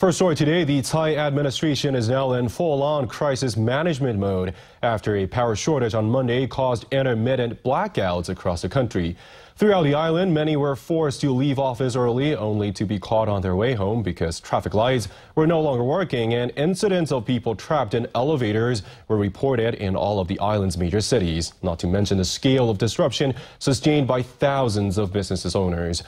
First story today, the Tsai administration is now in full-on crisis management mode after a power shortage on Monday caused intermittent blackouts across the country. Throughout the island, many were forced to leave office early, only to be caught on their way home because traffic lights were no longer working, and incidents of people trapped in elevators were reported in all of the island's major cities, not to mention the scale of disruption sustained by thousands of business owners.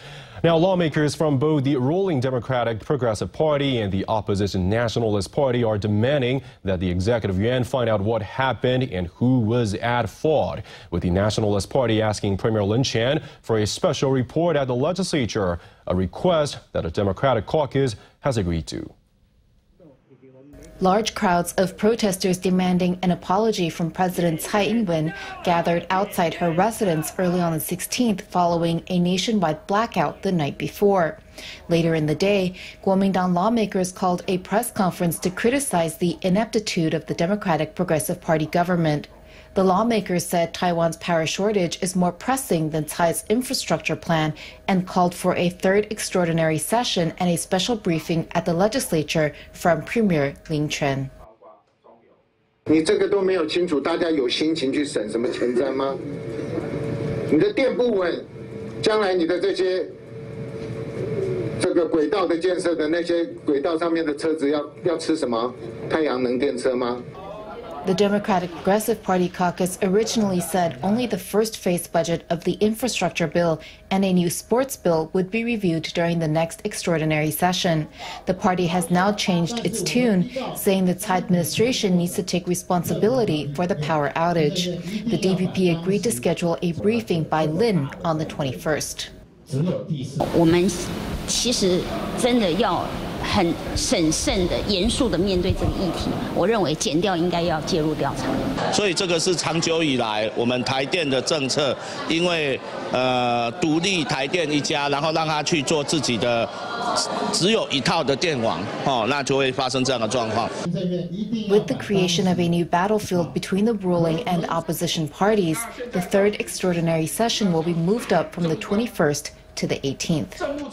Now, lawmakers from both the ruling Democratic Progressive Party and the opposition Nationalist Party are demanding that the Executive Yuan find out what happened and who was at fault, with the Nationalist Party asking Premier Lin Chuan for a special report at the legislature, a request that a Democratic caucus has agreed to. Large crowds of protesters demanding an apology from President Tsai gathered outside her residence early on the 16th following a nationwide blackout the night before. Later in the day, Kuomintang lawmakers called a press conference to criticize the ineptitude of the Democratic Progressive Party government. The lawmakers said Taiwan's power shortage is more pressing than Tsai's infrastructure plan and called for a third extraordinary session and a special briefing at the legislature from Premier Lin Chuan. 你这个都没有清楚，大家有心情去审什么前瞻吗？你的电不稳，将来你的这些轨道的建设的那些轨道上面的车子要吃什么？太阳能电车吗？ The Democratic Progressive Party caucus originally said only the first phase budget of the infrastructure bill and a new sports bill would be reviewed during the next extraordinary session. The party has now changed its tune, saying the Tsai administration needs to take responsibility for the power outage. The DPP agreed to schedule a briefing by Lin on the 21st. 我们其实真的要很审慎的、严肃的面对这个议题。我认为检调应该要介入调查。所以这个是长久以来我们台电的政策，因为独立台电一家，然后让他去做自己的只有一套的电网，那就会发生这样的状况。With the creation of a new battlefield between the ruling and opposition parties, the third extraordinary session will be moved up from the 21st to the 18th.